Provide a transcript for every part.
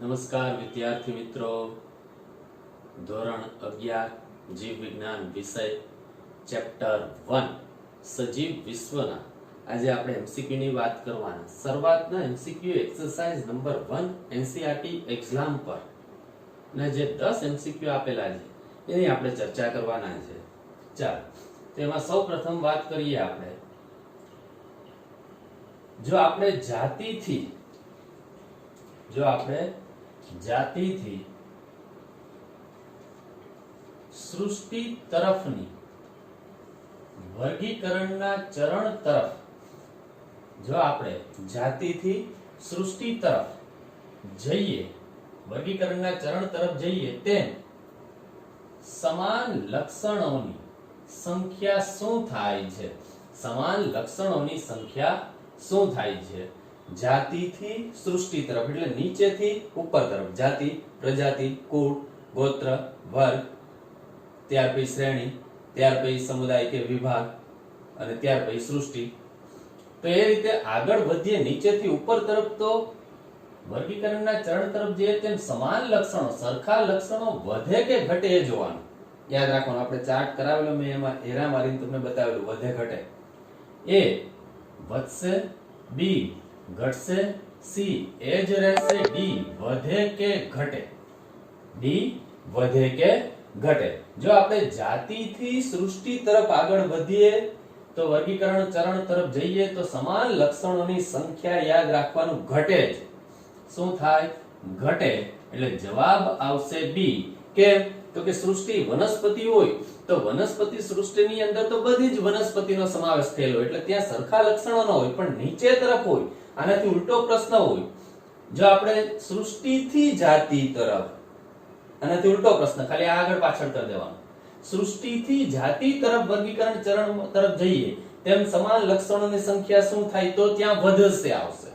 નમસ્કાર વિદ્યાર્થી મિત્રો, ધોરણ 11 જીવ વિજ્ઞાન વિષય ચેપ્ટર 1 સજીવ વિશ્વના આજે આપણે એમસીક્યુ ની વાત કરવાના. શરૂઆતના MCQ exercise number 1 NCERT exam પર ને જે 10 એમસીક્યુ આપેલા છે એની આપણે ચર્ચા કરવાના છે. ચાલો તેમાં સૌપ્રથમ વાત કરીએ આપણે. જો આપણે જાતિથી સૃષ્ટિ તરફની વર્ગીકરણના ચરણ તરફ વર્ગીકરણના ચરણ તરફ જઈએ તેમ સમાન લક્ષણોની સંખ્યા શું થાય છે? જાતિથી સૃષ્ટિ તરફ એટલે નીચેથી ઉપર તરફ. જાતિ, પ્રજાતિ, કુળ, ગોત્ર, વર્ગ, ત્યાર પછી શ્રેણી, ત્યાર પછી સમુદાય કે વિભાગ અને ત્યાર પછી સૃષ્ટિ. તો એ રીતે આગળ વધીએ નીચેથી ઉપર તરફ તો વર્ગીકરણના ચરણ તરફ જઈએ તેમ સમાન લક્ષણો, સરખા લક્ષણો વધે કે ઘટે એ જોવાનું. યાદ રાખવાનું, આપણે ચાર્ટ કરાવેલો મેં, એમાં એરા મારીને તમને બતાવેલું વધે ઘટે. એ વધશે, બી ઘટશે, સી એ જ રહેશે, ડી વધે કે ઘટે. જો આપણે જાતિથી સૃષ્ટિ તરફ આગળ વધીએ તો વર્ગીકરણ ચરણ તરફ જઈએ તો સમાન લક્ષણોની સંખ્યા યાદ રાખવાનું ઘટે જ. શું થાય? ઘટે. એટલે જવાબ આવશે બી. કેમ? તો કે સૃષ્ટિ વનસ્પતિ હોય તો વનસ્પતિ સૃષ્ટિની અંદર તો બધી જ વનસ્પતિનો સમાવેશ થયેલો, એટલે ત્યાં સરખા લક્ષણો ન હોય, પણ નીચે તરફ હોય. આનાથી ઉલટો પ્રશ્ન હોય, જો આપણે સૃષ્ટિથી જાતિ તરફ, આનાથી ઉલટો પ્રશ્ન, ખાલી આગળ પાછળ કરી દેવાનું. સૃષ્ટિથી જાતિ તરફ વર્ગીકરણ ચરણ તરફ જઈએ તેમ સમાન લક્ષણોની સંખ્યા શું થાય? તો ત્યાં વધશે આવશે.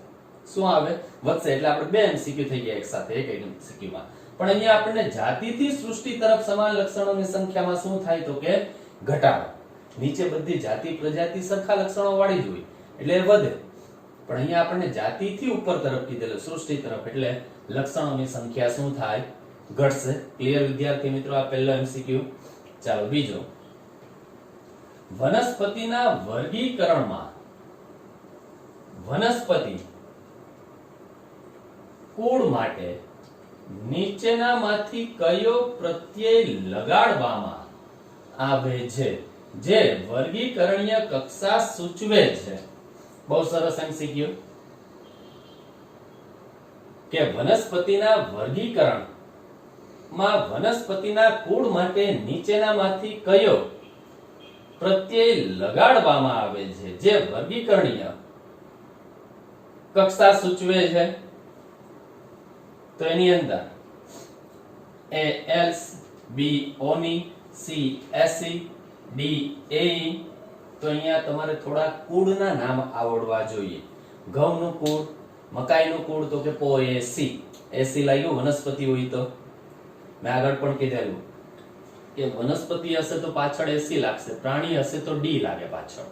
શું આવે? વધશે. એટલે આપણે બે એમસીક્યુ થઈ ગયા એક સાથે, એક એમસીક્યુ માં. પણ અહીંયા આપણને જાતિથી સૃષ્ટિ તરફ સમાન લક્ષણોની સંખ્યામાં શું થાય? તો કે ઘટાડો. નીચે બધી જાતિ પ્રજાતિ સરખા લક્ષણો વાળી જ હોય એટલે વધે, પણ અહીંયા આપણને જાતિથી ઉપર તરફ કીધેલું, સૃષ્ટિ તરફ, એટલે લક્ષણોની સંખ્યા શું થાય? ઘટશે. ક્લિયર વિદ્યાર્થી મિત્રો? આ પહેલો એમસીક્યુ. ચાલો બીજો. વનસ્પતિના વર્ગીકરણમાં વનસ્પતિ કુળ માટે નીચેનામાંથી કયો પ્રત્યય લગાડવામાં આવે છે જે વર્ગીકરણીય કક્ષા સૂચવે છે? બહુ સરસ એમસીક્યુ. કે વનસ્પતિના વર્ગીકરણમાં વનસ્પતિના કુળ માટે નીચેનામાંથી કયો પ્રત્યય લગાડવામાં આવે છે જે વર્ગીકરણીય કક્ષા સૂચવે છે? તો એની અંદર એ એલ્સ, બી ઓની, સી એસી, ડી એઈ. તો અહીંયા તમારે થોડા કુળના નામ આવડવા જોઈએ. ઘઉંનું કુળ, મકાઈનું કુળ તો કે પોએસી. એસી લાગ્યું વનસ્પતિ હોય તો. મેં આગળ પણ કીધેલું કે વનસ્પતિ હશે તો પાછળ એસી લાગશે, પ્રાણી હશે તો ડી લાગે પાછળ.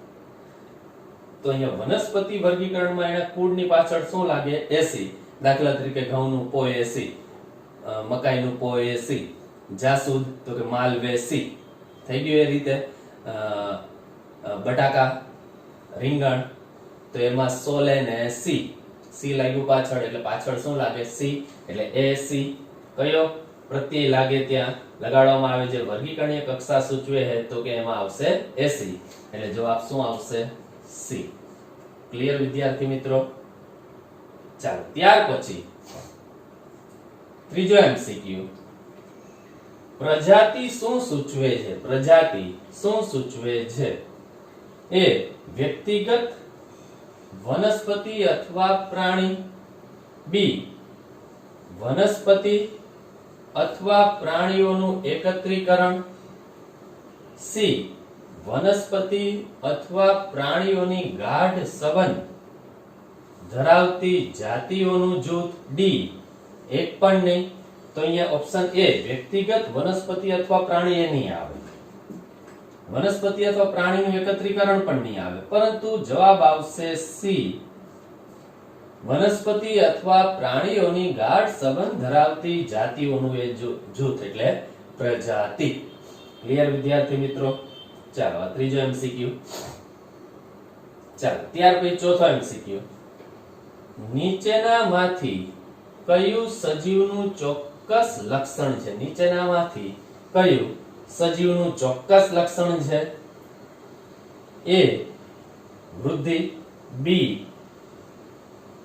તો અહીંયા વનસ્પતિ વર્ગીકરણમાં એના કુળની પાછળ શું લાગે? એસી. દાખલા તરીકે ઘઉંનું પોએસી, મકાઈનું પોએસી, જાસૂદ તો કે માલવેસી. થઈ ગયું એ રીતે. બટાકા, રીંગણ તો એમાં સોલે ને સી. સી લાગ્યું પાછળ એટલે પાછળ શું લાગે? સી. એટલે એ સી. કયો પ્રત્યય લાગે ત્યાં લગાડવામાં આવે જે વર્ગીકરણીય કક્ષા સૂચવે છે? તો કે એમાં આવશે એસી. એટલે જવાબ શું આવશે? સી. ક્લિયર વિદ્યાર્થી મિત્રો? ચાલો ત્યાર પછી ત્રીજો એમસીક્યુ. પ્રજાતિ શું સૂચવે છે? પ્રજાતિ શું સૂચવે છે? એ વ્યક્તિગત વનસ્પતિ અથવા પ્રાણી, બી વનસ્પતિ અથવા પ્રાણીઓનું એકત્રીકરણ, સી વનસ્પતિ અથવા પ્રાણીઓની ગાઢ સંબંધ ધરાવતી જાતિઓનું જૂથ, ડી એક પણ નહીં. તો અહીંયા ઓપ્શન એ વ્યક્તિગત વનસ્પતિ અથવા પ્રાણી એ નહીં આવે. વનસ્પતિ અથવા પ્રાણીનું એકત્રીકરણ પણ નહીં આવે, પરંતુ જવાબ આવશે સી વનસ્પતિ અથવા પ્રાણીઓની ગાઢ સંબંધ ધરાવતી જાતિઓનું એ જૂથ એટલે પ્રજાતિ. ક્લિયર વિદ્યાર્થી મિત્રો? ચાલો આ ત્રીજો એમસીક્યુ. ચાલો ત્યાર પછી ચોથો એમસીક્યુ. નીચેનામાંથી કયું સજીવનું ચોક્કસ લક્ષણ છે? નીચેનામાંથી કયું સજીવનું ચોક્કસ લક્ષણ છે? એ વૃદ્ધિ, બી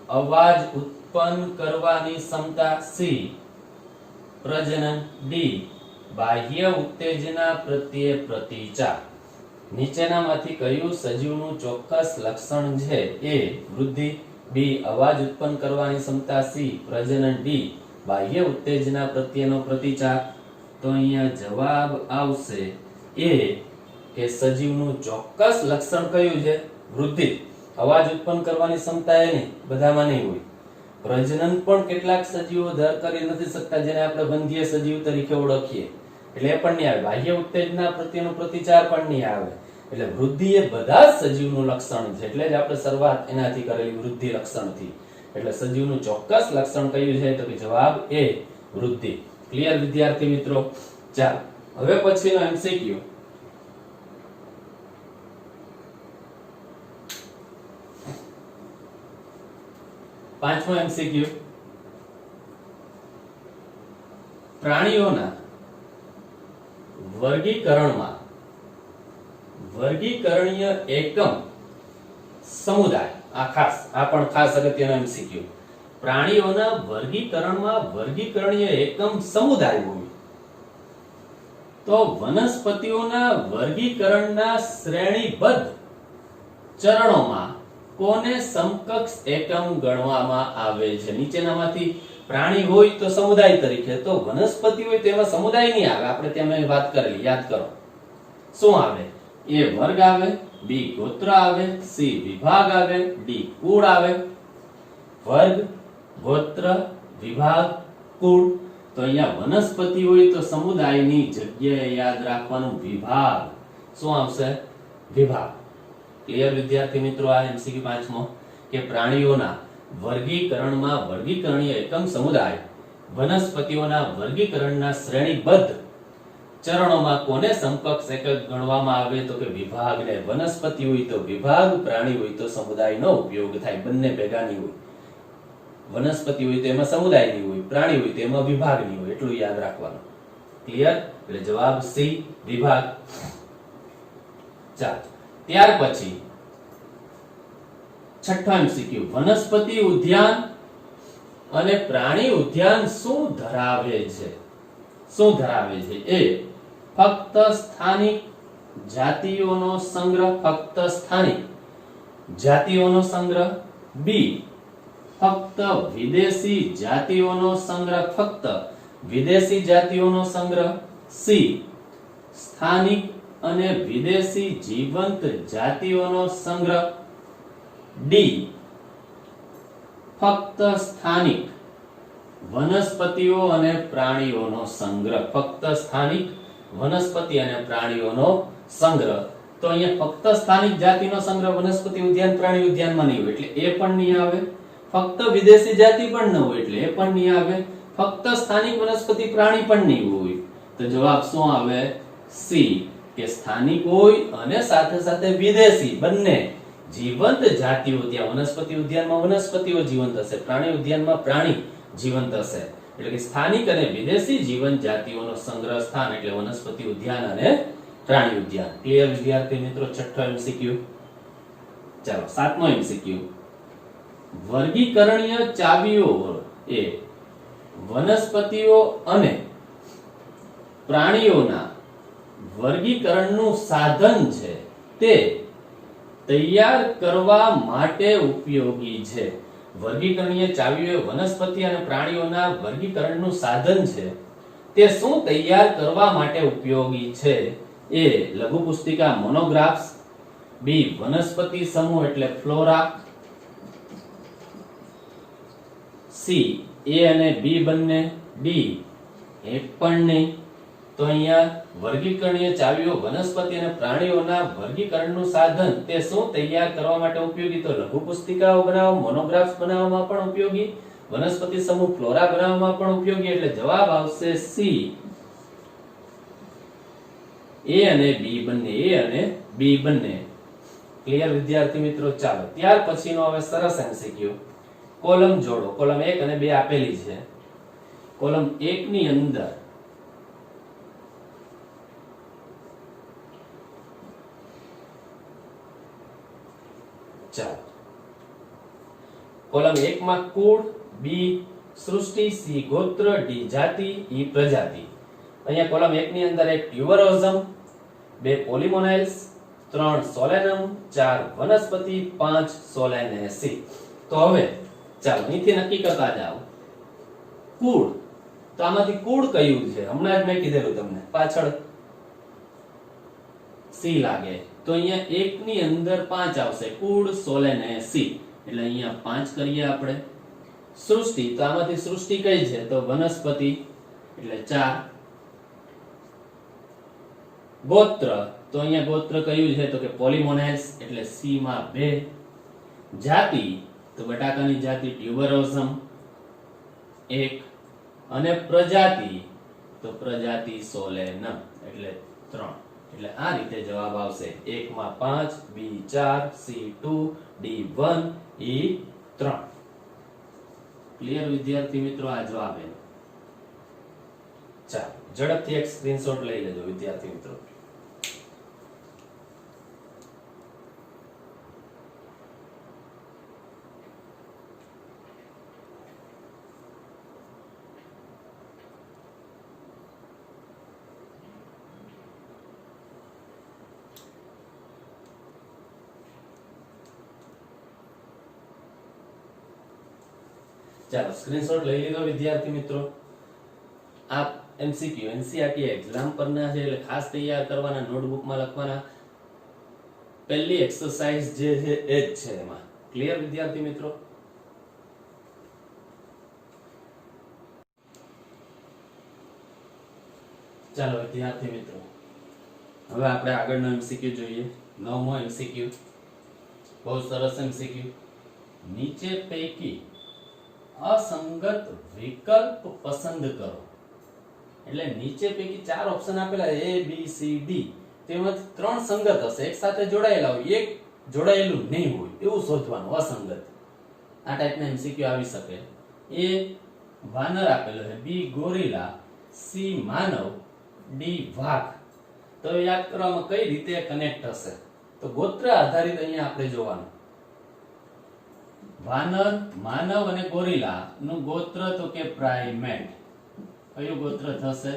અવાજ ઉત્પન્ન કરવાની ક્ષમતા, સી પ્રજનન, ડી બાહ્ય ઉત્તેજના પ્રત્યે પ્રતિચાર. નીચેનામાંથી કયું સજીવનું ચોક્કસ લક્ષણ છે? એ વૃદ્ધિ, બી અવાજ ઉત્પન્ન કરવાની ક્ષમતા, સી પ્રજનન, ડી બાહ્ય ઉત્તેજના પ્રત્યેનો પ્રતિચાર. તો અહીંયા જવાબ આવશે એ કે સજીવનું ચોક્કસ લક્ષણ કયું છે? વૃદ્ધિ. અવાજ ઉત્પન્ન કરવાની ક્ષમતા એ નહીં, બધામાં નહીં હોય. પ્રજનન પણ કેટલાક સજીવો દર કરી નથી શકતા, જેને આપણે બંધીય સજીવ તરીકે ઓળખીએ, એટલે એ પણ નહીં આવે. બાહ્ય ઉત્તેજના પ્રત્યેનો પ્રતિચાર પણ નહીં આવે. એટલે વૃદ્ધિ એ બધા જ સજીવનું લક્ષણ છે, એટલે જ આપણે શરૂઆત એનાથી કરેલી, વૃદ્ધિ લક્ષણથી. એટલે સજીવનું ચોક્કસ લક્ષણ કયું છે? તો કે જવાબ એ વૃદ્ધિ. ક્લિયર વિદ્યાર્થી મિત્રો? ચાલો હવે પછીનો એમસીક્યુ. પાંચમો એમસીક્યુ. પ્રાણીઓના વર્ગીકરણમાં વર્ગીકરણીય એકમ સમુદાય. આ પણ ખાસ અગત્યનો એમસીક્યુ. પ્રાણીઓના વર્ગીકરણમાં વર્ગીકરણીય એકમ સમુદાય હોય તો વનસ્પતિઓના વર્ગીકરણના શ્રેણીબદ્ધ ચરણોમાં કોને સમકક્ષ એકમ ગણવામાં આવે છે? નીચેનામાંથી પ્રાણી હોય તો સમુદાય તરીકે, તો વનસ્પતિ હોય તો એમાં સમુદાય નહીં આવે. આપણે તેમાં વાત કરેલી, યાદ કરો. શું આવે? એ વર્ગ આવે, બી ગોત્ર આવે, સી વિભાગ આવે, ડી કુળ આવે. વર્ગ, ગોત્ર, વિભાગ, કુળ. તો અહીંયા વનસ્પતિ હોય તો સમુદાયની જગ્યાએ યાદ રાખવાનું વિભાગ. શું આવશે? વિભાગ. ક્લિયર વિદ્યાર્થી મિત્રો? આ એમસીક્યુ પાંચમો કે પ્રાણીઓના વર્ગીકરણમાં વર્ગીકરણીય એકમ સમુદાય વનસ્પતિઓના વર્ગીકરણના શ્રેણીબદ્ધ ચરણોમાં કોને સમકક્ષ એકમ ગણવામાં આવે? તો કે વિભાગને. વનસ્પતિ હોય તો વિભાગ, પ્રાણી હોય તો સમુદાયનો ઉપયોગ થાય. બંને ભેગા નહીં હોય. વનસ્પતિ હોય તો એમાં સમુદાય નહીં હોય, પ્રાણી હોય તો એમાં વિભાગ નહીં હોય. એટલું યાદ રાખવાનું. ક્લિયર? એટલે જવાબ સી વિભાગ. ચાલો ત્યાર પછી છઠ્ઠો એમસીક્યુ. વનસ્પતિ ઉદ્યાન અને પ્રાણી ઉદ્યાન શું ધરાવે છે? શું ધરાવે છે? એ ફક્ત સ્થાનિક જાતિઓનો સંગ્રહ, ફક્ત સ્થાનિક જાતિઓનો સંગ્રહ. બી ફક્ત વિદેશી જાતિઓનો સંગ્રહ, ફક્ત વિદેશી જાતિઓનો સંગ્રહ. સી સ્થાનિક અને વિદેશી જીવંત જાતિઓનો સંગ્રહ. ડી ફક્ત સ્થાનિક વનસ્પતિઓ અને પ્રાણીઓનો સંગ્રહ. ફક્ત સ્થાનિક વનસ્પતિ અને પ્રાણીઓનો સંગ્રહ. તો અહીંયા ફક્ત સ્થાનિક જાતિનો સંગ્રહ વનસ્પતિ ઉદ્યાન, પ્રાણી ઉદ્યાનમાં નહીં હોય, એટલે એ પણ નહીં આવે. ફક્ત વિદેશી જાતિ પણ ન હોય, એટલે એ પણ નહીં આવે. ફક્ત સ્થાનિક વનસ્પતિ પ્રાણી પણ નહીં હોય. તો જવાબ શું આવે? સી કે સ્થાનિક હોય અને સાથે સાથે વિદેશી બંને જીવંત જાતિઓ. ત્યાં વનસ્પતિ ઉદ્યાનમાં વનસ્પતિઓ જીવંત હશે, પ્રાણી ઉદ્યાનમાં પ્રાણી જીવંત હશે. એટલે કે સ્થાનિક અને વિદેશી જીવંત જાતિઓનો સંગ્રહ સ્થાન એટલે વનસ્પતિ ઉદ્યાન અને પ્રાણી ઉદ્યાન. ક્લિયર વિદ્યાર્થી મિત્રો? છઠ્ઠો એમસીક્યુ. ચાલો સાતમો એમસીક્યુ. વર્ગીકરણીય ચાવીઓ એ વનસ્પતિઓ અને પ્રાણીઓના વર્ગીકરણનું સાધન છે, તે તૈયાર કરવા માટે ઉપયોગી છે. વર્ગીકરણીય ચાવીઓ વનસ્પતિ અને પ્રાણીઓના વર્ગીકરણનું સાધન છે, તે શું તૈયાર કરવા માટે ઉપયોગી છે? એ લઘુ પુસ્તિકા મોનોગ્રાફ્સ. બી વનસ્પતિ સમૂહ એટલે ફ્લોરા. સી એ અને બી બંને. ડી એક પણ નહીં. તો અહીંયા વર્ગીકરણીય ચાવીઓ વનસ્પતિ અને પ્રાણીઓના વર્ગીકરણનું સાધન તે શું તૈયાર કરવા માટે ઉપયોગી? તો લઘુ પુસ્તિકાઓ બનાવવા, મોનોગ્રાફ્સ બનાવવામાં પણ ઉપયોગી, વનસ્પતિ સમૂહ ફ્લોરા બનાવવામાં પણ ઉપયોગી. એટલે જવાબ આવશે સી, એ અને બી બંને. એ અને બી બંને. ક્લિયર વિદ્યાર્થી મિત્રો? ચાલો ત્યાર પછીનો હવે સરસ એમસીક્યુ. કોલમ જોડો. કોલમ 1 અને 2 આપેલી છે. કોલમ 1 ની અંદર ચાલો કોલમ 1 માં કુળ, બી સૃષ્ટિ, સી ગોત્ર, ડી જાતિ, ઈ પ્રજાતિ. અહીંયા કોલમ 1 ની અંદર 1 ટ્યુબરોઝમ, 2 પોલિમોનાઇલ્સ, 3 સોલેનમ, 4 વનસ્પતિ, 5 સોલેનેસી. તો હવે ચાલો અહીંથી નક્કી કરતા જાઓ. કુળ, તો આમાંથી કુળ કયું છે? હમણાં જ મેં કીધેલું તમને, પાછળ સી લાગે. તો અહીંયા 1 ની અંદર 5 આવશે, કુળ સોલેનેસી. એટલે અહીંયા 5 કરીએ આપણે. સૃષ્ટિ, તો આમાંથી સૃષ્ટિ કઈ છે? તો વનસ્પતિ, એટલે 4. ગોત્ર, તો અહીંયા ગોત્ર કયું છે? તો કે પોલિમોનાઇલ્સ, એટલે સી માં 2. જાતિ, તો બટાકાની જાતિ ટ્યુબરોઝમ 1. અને પ્રજાતિ, તો પ્રજાતિ સોલેનમ, એટલે 3. એટલે આ રીતે જવાબ આવશે. 1 માં 5, બી 4, સી 2, ડી 1, ઈ 3. ક્લિયર વિદ્યાર્થી મિત્રો? આ જવાબ એનો. ચાલો ઝડપથી એક સ્ક્રીનશોટ લઈ લેજો વિદ્યાર્થી મિત્રો. ચાલો સ્ક્રીનશોટ લઈ લીધો વિદ્યાર્થી મિત્રો. આ એમસીક્યુ એનસીઆરટી એક્ઝામ પરના છે, એટલે ખાસ તૈયાર કરવાના, નોટબુકમાં લખવાના. પહેલી એક્સરસાઇઝ જે છે એ જ છે એમાં. ક્લિયર વિદ્યાર્થી મિત્રો? ચાલો વિદ્યાર્થી મિત્રો, હવે આપણે આગળનો એમસીક્યુ જોઈએ. 9મો એમસીક્યુ, બહુ સરસ એમસીક્યુ. નીચે પૈકી અસંગત વિકલ્પ પસંદ કરો. એટલે નીચે પૈકી 4 ઓપ્શન આપેલા A B C D, તેમાંથી 3 સંગત હશે, એક સાથે જોડાયેલા હોય, એક જોડાયેલું નહીં હોય, એવું શોધવાનું. અસંગત આ ટાઈપના એમસીક્યુ આવી શકે. A વાનર આપેલો છે, B ગોરીલા, C માનવ, D વાઘ. તો યાદ કરવામાં કઈ રીતે કનેક્ટ હશે? તો ગોત્ર આધારિત અહીંયા આપણે જોવાનું. વાનર, માનવ અને ગોરીલા નું ગોત્ર તો કે પ્રાઇમેટ. કયું ગોત્ર થશે?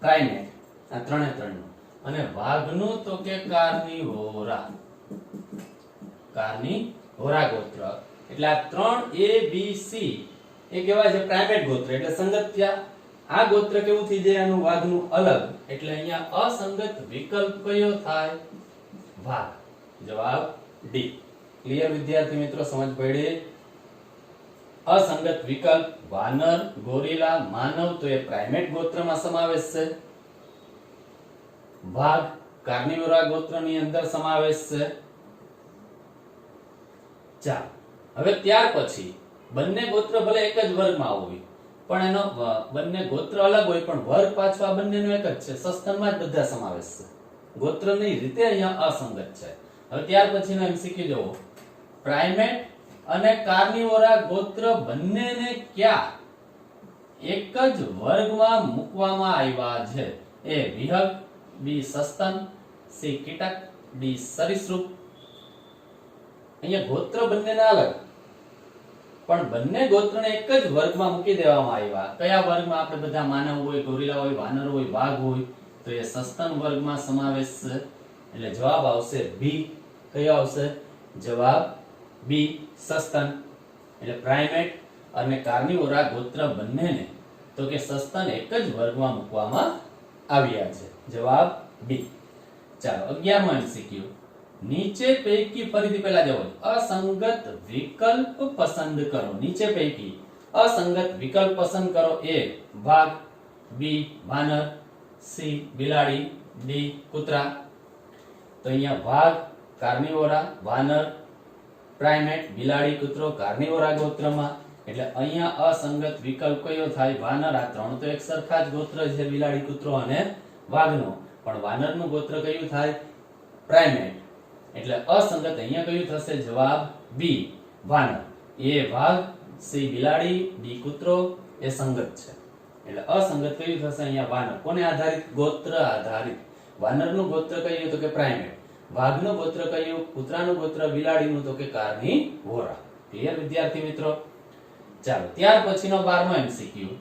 પ્રાઇમેટ. આ ત્રણે ત્રણનું. અને વાઘનું તો કે કાર્નિવોરા. કાર્નિવોરા ગોત્ર. એટલે આ 3 A B C એ કેવા છે? પ્રાઇમેટ ગોત્ર. એટલે સંગત થયા. આ ગોત્ર કેવું થઈ જાય? આનું વાઘનું અલગ. એટલે અહીંયા અસંગત વિકલ્પ કયો થાય? વાઘ. જવાબ ડી. ક્લિયર વિદ્યાર્થી મિત્રો? સમજ પડી? અસંગત વિકલ્પ વાનર, ગોરીલા, માનવ તો એ પ્રાઇમેટ ગોત્રમાં સમાવેશ છે. વાઘ કાર્નિવોરા ગોત્રની અંદર સમાવેશ છે. ચાલો હવે ત્યાર પછી બંને ગોત્ર ભલે એક જ વર્ગમાં હોય, પણ એનો બંને ગોત્ર અલગ હોય, પણ વર્ગ પાછો આ બંનેનો એક જ છે. સસ્તનમાં જ બધા સમાવેશ છે. ગોત્રની રીતે અહીંયા અસંગત છે. હવે ત્યાર પછીનો એમસીક્યુ જોવો. પ્રાઇમેટ અને કાર્નિવોરા ગોત્ર બંનેને ક્યાં એક જ વર્ગમાં મૂકવામાં આવ્યા છે? A વિહગ, B સસ્તન, C કીટક, D સરીસૃપ. અહીંયા ગોત્ર બંનેના અલગ, પણ બંને ગોત્રને એક જ વર્ગમાં મૂકી દેવામાં આવ્યા. કયા વર્ગમાં? આપણે બધા માનવ હોય, ગોરીલા હોય, વાનર હોય, વાઘ હોય, તો એ સસ્તન વર્ગમાં સમાવેશ છે. એટલે જવાબ આવશે B. કયો આવશે? જવાબ B સસ્તન. એટલે પ્રાઇમેટ અને કાર્નિવોરા ગોત્ર બંનેને તો કે સસ્તન એક જ વર્ગમાં મૂકવામાં આવ્યા છે. જવાબ B. ચાલો 11મો એમસીક્યુ. નીચે પૈકી ફરીથી પહેલા જવો, અસંગત વિકલ્પ પસંદ કરો. નીચે પૈકી અસંગત વિકલ્પ પસંદ કરો. A વાઘ, B વાનર, સી બિલાડી, ડી કૂતરા. તો અહીંયા વાઘ કાર્નિવોરા, વાનર પ્રાઇમેટ, બિલાડી કૂતરો કાર્નિવોરા ગોત્રમાં. એટલે અહીંયા અસંગત વિકલ્પ કયો થાય? વાનર. આ ત્રણ તો એક સરખા જ ગોત્ર છે, બિલાડી કૂતરો અને વાઘનો, પણ વાનરનું ગોત્ર કયું થાય? પ્રાઇમેટ. એટલે અસંગત અહીંયા કયું થશે? જવાબ બી વાનર. એ વાઘ, સી બિલાડી, ડી કૂતરો એ સંગત છે. એટલે અસંગત કયું થશે અહીંયા? વાનર. કોને આધારિત? ગોત્ર આધારિત. વાનરનું ગોત્ર કયું? તો કે પ્રાઇમેટ. વાઘનું ગોત્ર કયું? કૂતરાનું ગોત્ર, બિલાડીનું તો કે કાર્નિવોરા. ક્લિયર વિદ્યાર્થી મિત્રો? ચાલો ત્યાર પછીનો 12મો એમસીક્યુ.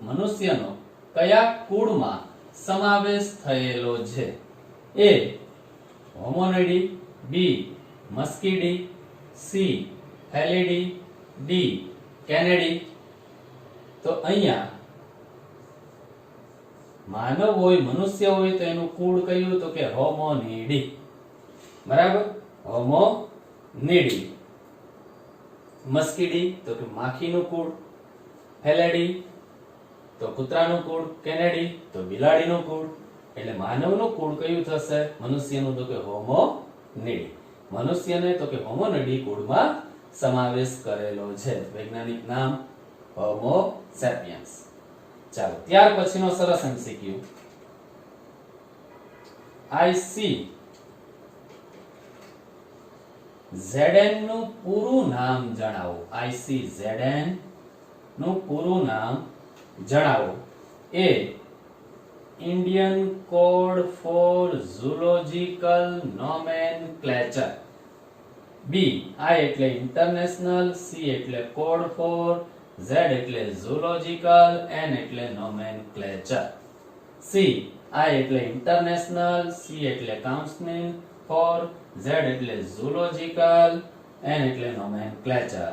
મનુષ્યનો કયા કુળમાં સમાવેશ થયેલો છે? એ હોમોનિડી, બી મસ્કીડી, સી ફેલિડી, ડી કેનેડી. તો અહીંયા માનવ હોય, મનુષ્ય હોય તો એનું કુળ કયું? તો કે હોમોનિડી. બરાબર, હોમોનિડી. મસ્કીડી તો કે માખીનું કુળ, ફેલિડી તો કૂતરાનું કુળ, કેનેડી તો બિલાડીનું કુળ. એટલે માનવનું કુળ કયું થશે? મનુષ્યનું તો કે હોમોનિડી. મનુષ્યને તો કે હોમોનિડી કુળમાં સમાવેશ કરેલો છે. વૈજ્ઞાનિક નામ હોમો સેપિયન્સ. ચાલો ત્યાર પછીનો સરસ એમસીક્યુ. આઈસી ZN નું પૂરું નામ જણાવો. ICZN નું પૂરું નામ જણાવો. A Indian code for zoological nomenclature. B I એટલે ઇન્ટરનેશનલ, સી એટલે કોડ ફોર, Z એટલે ઝૂલોજિકલ, N એટલે નોમેનક્લેચર. સી આઈ એટલે ઇન્ટરનેશનલ, સી એટલે કાઉન્સિલ ફોર, Z એટલે ઝૂલોજિકલ, N એટલે નોમેનક્લેચર.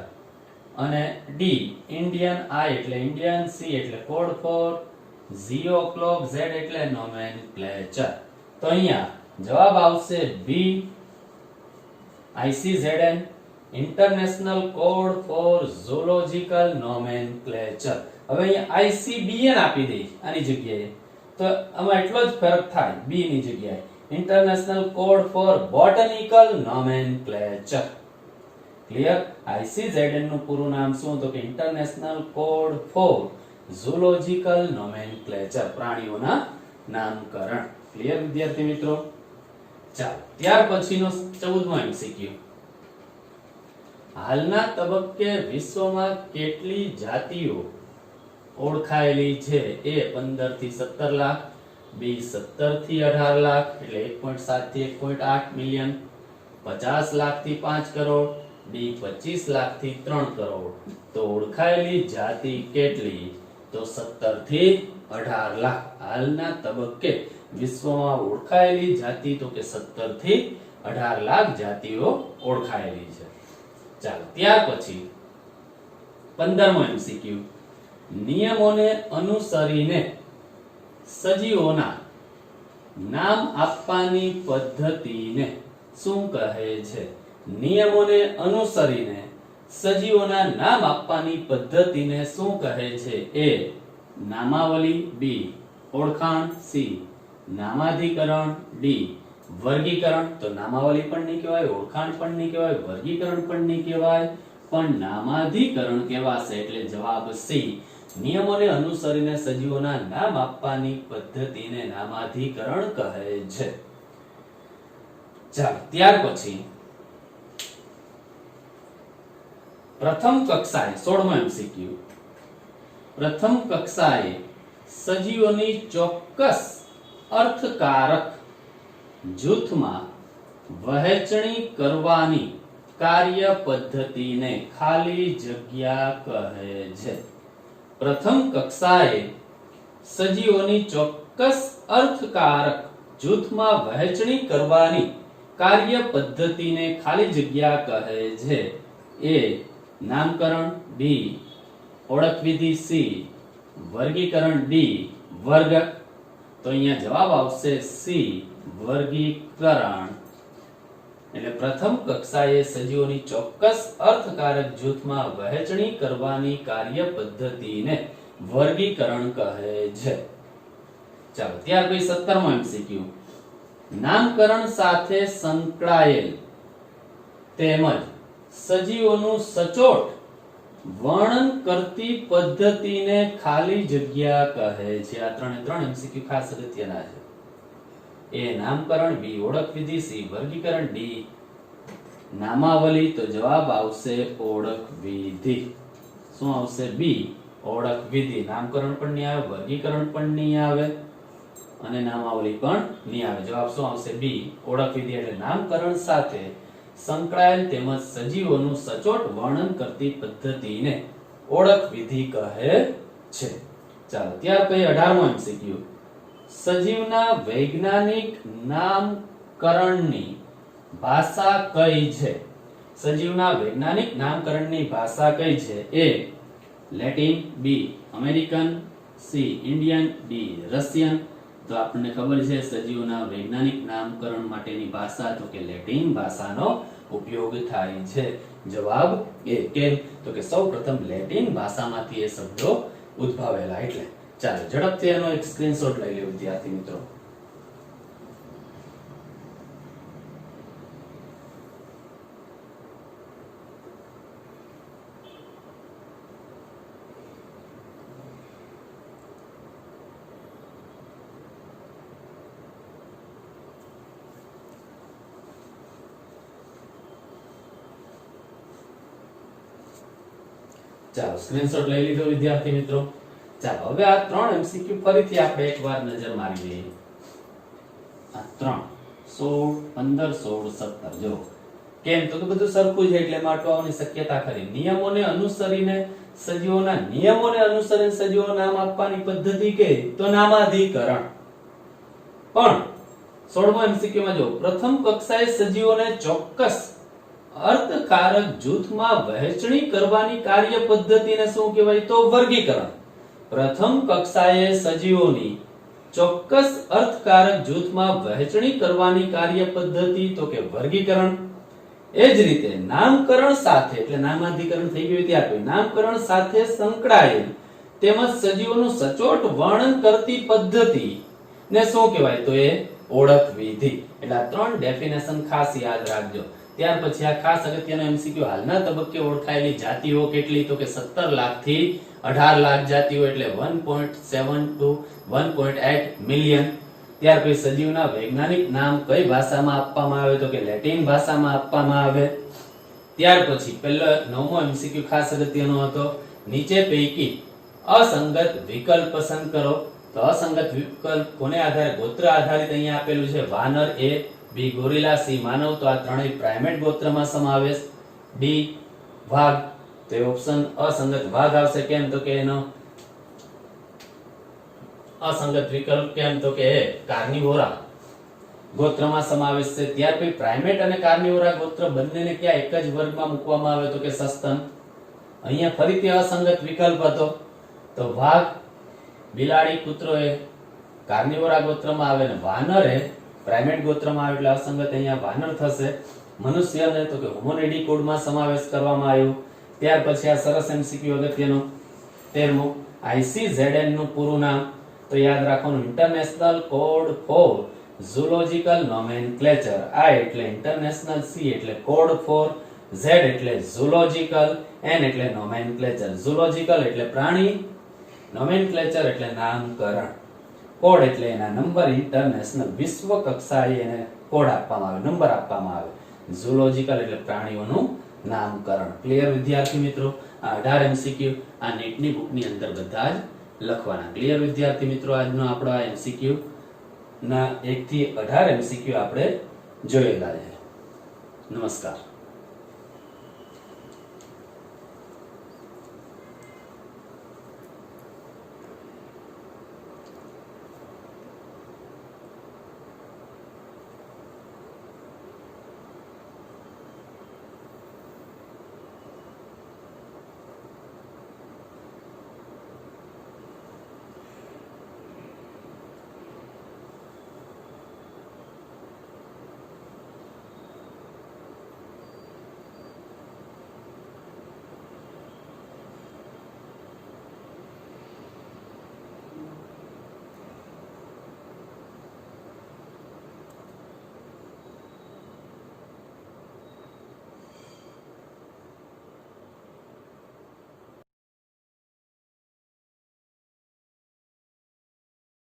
અને ડી ઇન્ડિયન, આઈ એટલે ઇન્ડિયન, સી એટલે કોડ ફોર, ઝીઓ ક્લોક, Z એટલે નોમેનક્લેચર. તો અહીંયા જવાબ આવશે B ICZN international code for zoological nomenclature. હવે અહીંયા ICBN આપી દે આની જગ્યાએ, તો આમાં એટલો જ ફરક થાય બી ની જગ્યાએ international code four botanical nomenclature. Clear? ICZN નું પૂરું નામ શું? તો કે international code for zoological nomenclature, પ્રાણીઓના નામકરણ. ક્લિયર વિદ્યાર્થી મિત્રો? ચાલો ત્યાર પછીનો 14મો એમસીક્યુ. હાલના તબક્કે વિશ્વમાં કેટલી જાતિઓ ઓળખાયેલી છે? એ 15 થી 17 લાખ, બી 17 થી 18 લાખ એટલે 1.7 થી 1.8 મિલિયન, 50 લાખ થી 5 કરોડ, ડી 25 લાખ થી 3 કરોડ. તો ઓળખાયેલી જાતિ કેટલી? તો 17 થી 18 લાખ. હાલના તબક્કે વિશ્વમાં ઓળખાયેલી જાતિ તો કે 17 થી 18 લાખ જાતિઓ ઓળખાયેલી છે. ચાલો ત્યાર પછી 15મો એમસીક્યુ. નિયમોને અનુસરીને સજીવોના નામ આપવાની પદ્ધતિને શું કહે છે? નિયમોને અનુસરીને સજીવોના નામ આપવાની પદ્ધતિને શું કહે છે? એ નામાવલી, બી ઓળખાણ, સી નામાધિકરણ, ડી વર્ગીકરણ. તો નામાવલી પણ નહીં કહેવાય, ઓળખાણ પણ નહીં કહેવાય, વર્ગીકરણ પણ નહીં કહેવાય, પણ નામાધિકરણ કહેવાશે. એટલે જવાબ સી નિયમોને અનુસરીને સજીવોના નામ આપવાની પદ્ધતિને નામાધિકરણ કહે છે. ચાલો ત્યાર પછી પ્રથમ કક્ષાએ 16મો એમસીક્યુ. પ્રથમ કક્ષાએ સજીવોની ચોક્કસ અર્થકારક જૂથમાં વહેંચણી કરવાની કાર્ય પદ્ધતિને ખાલી જગ્યા કહે છે. પ્રથમ કક્ષાએ સજીવોની ચોક્કસ અર્થકારક જૂથમાં વહેંચણી કરવાની કાર્ય પદ્ધતિને ખાલી જગ્યા કહે છે. એ નામકરણ, બી ઓળખવિધિ, સી વર્ગીકરણ, ડી વર્ગક. તો અહીંયા જવાબ આવશે સી વર્ગીકરણ. એટલે પ્રથમ કક્ષાએ સજીવોની ચોક્કસ અર્થકારક જૂથમાં વહેંચણી કરવાની કાર્ય પદ્ધતિને વર્ગીકરણ કહે છે. ચાલો ત્યાર પછી 17મો એમસીક્યુ. નામકરણ સાથે સંકળાયેલ તેમજ સજીવોનું સચોટ વર્ણન કરતી પદ્ધતિને ખાલી જગ્યા કહે છે. આ ત્રણ એમસીક્યુ ખાસ અગત્યના છે. એ નામકરણ, બી ઓળખ વિધિ, સી વર્ગીકરણ, ડી નામાવલી. તો જવાબ આવશે ઓળખ વિધિ. શું આવશે? બી ઓળખ વિધિ. નામકરણ પણ નહીં આવે, વર્ગીકરણ પણ નહીં આવે અને નામાવલી પણ નહીં આવે. જવાબ શું આવશે? બી ઓળખ વિધિ. એટલે નામકરણ સાથે સંકળાયેલ તેમજ સજીવોનું સચોટ વર્ણન કરતી પદ્ધતિને ઓળખ વિધિ કહે છે. ચાલો ત્યાર પછી 18મો એમસીક્યુ. સજીવના વૈજ્ઞાનિક નામકરણની ભાષા કઈ છે? સજીવના વૈજ્ઞાનિક નામકરણની ભાષા કઈ છે? A Latin, B American, C Indian, D Russian. તો આપણને ખબર છે સજીવોના વૈજ્ઞાનિક નામકરણ માટેની ભાષા તો કે લેટિન ભાષાનો ઉપયોગ થાય છે. જવાબ એ. કેમ? તો કે સૌપ્રથમ લેટિન ભાષામાંથી એ શબ્દો ઉદ્ભવેલા એટલે. ચાલો ઝડપથી એનો એક સ્ક્રીનશોટ લઈ લો વિદ્યાર્થી મિત્રો. ચાલો સ્ક્રીનશોટ લઈ લીધો વિદ્યાર્થી મિત્રો. ચાલો હવે આ 3 એમસીક્યુ ફરીથી આપણે એકવાર નજર મારી લઈએ. આ 3 16 15 16 17 જો કેમ તો બધું સરખું છે એટલે માટવાની શક્યતા ખરી. નિયમોને અનુસરીને સજીવોના નિયમોને અનુસરીને સજીવો નામ આપવાની પદ્ધતિ કે તો નામાધિકરણ. પણ 16મો એમસીક્યુ માં જો પ્રથમ કક્ષાએ સજીવોને ચોક્કસ અર્થકારક જૂથમાં વહેંચણી કરવાની કાર્ય પદ્ધતિને શું કહેવાય? તો વર્ગીકરણ. પ્રથમ કક્ષાએ સજીવોની ચોક્કસ અર્થકારક જૂથમાં વહેંચણી કરવાની કાર્ય પદ્ધતિ તો કે વર્ગીકરણ. એ જ રીતે નામકરણ સાથે એટલે નામાધિકરણ થઈ ગયું ત્યાર પછી નામકરણ સાથે સંકળાયેલ તેમજ સજીવોનું સચોટ વર્ણન કરતી પદ્ધતિ ને શું કહેવાય? તો એ ઓળખ વિધિ. એટલે આ 3 ડેફિનેશન ખાસ યાદ રાખજો. ત્યાર પછી આ ખાસ અગત્યનો એમસીક્યુ. હાલના તબક્કે ઓળખાયેલી જાતિઓ કેટલી? તો કે 17 લાખ થી 18 લાખ જાતિઓ એટલે 1.7 to 1.8 મિલિયન. ત્યાર પછી સજીવના વૈજ્ઞાનિક નામ કઈ ભાષામાં આપવામાં આવે? તો કે લેટિન ભાષામાં આપવામાં આવે. ત્યાર પછી પહેલો 9મો એમસીક્યુ ખાસ અગત્યનો હતો. નીચે પૈકી અસંગત વિકલ્પ પસંદ કરો. તો અસંગત વિકલ્પ કોને આધારે? ગોત્ર આધારિત અહીંયા આપેલું છે. વાનર એ, બી ગોરિલા, સી માનવ. તો આ ત્રણેય પ્રાઇમેટ ગોત્રમાં સમાવેશ. ડી વાઘ. તો ઓપ્શન અસંગત વાઘ આવશે. કેમ? તો કે એનો અસંગત વિકલ્પ કેમ? તો કે કાર્નિવોરા ગોત્રમાં સમાવેશ છે. ત્યાર પછી પ્રાઇમેટ અને કાર્નિવોરા ગોત્ર બંનેને ક્યાં એક જ વર્ગમાં મૂકવામાં આવે? તો કે સસ્તન. અહીંયા ફરીથી અસંગત વિકલ્પ હતો. તો વાઘ, બિલાડી, કૂતરો એ કાર્નિવોરા ગોત્રમાં આવે ને વાનર એ પ્રાઇમેટ ગોત્રમાં આવે એટલે અસંગત અહીંયા વાનર થશે. મનુષ્યને તો કે હોમોનિડી કોડમાં સમાવેશ કરવામાં આવ્યો. ત્યાર પછી આ સરસ એમસીક્યુ અગત્યનો 13મો. ICZN નું પૂરું નામ તો યાદ રાખવાનું international code for zoological nomenclature. I એટલે ઇન્ટરનેશનલ, C એટલે કોડ ફોર, Z એટલે ઝૂલોજિકલ, N એટલે નોમેનક્લેચર. ઝૂલોજિકલ એટલે પ્રાણી, નોમેનક્લેચર એટલે નામકરણ, કોડ એટલે એના નંબર. ઇન્ટરનેશનલ વિશ્વ કક્ષાએ એને કોડ આપવામાં આવે, નંબર આપવામાં આવે. ઝૂલોજિકલ એટલે પ્રાણીઓનું નામકરણ. ક્લિયર વિદ્યાર્થી મિત્રો? આ 18 એમસીક્યુ આ નીટની બુકની અંદર બધા જ લખવાના. ક્લિયર વિદ્યાર્થી મિત્રો? આજનો આપણો આ એમસીક્યુ ના 1 થી 18 એમસીક્યુ આપણે જોયેલા છે. નમસ્કાર.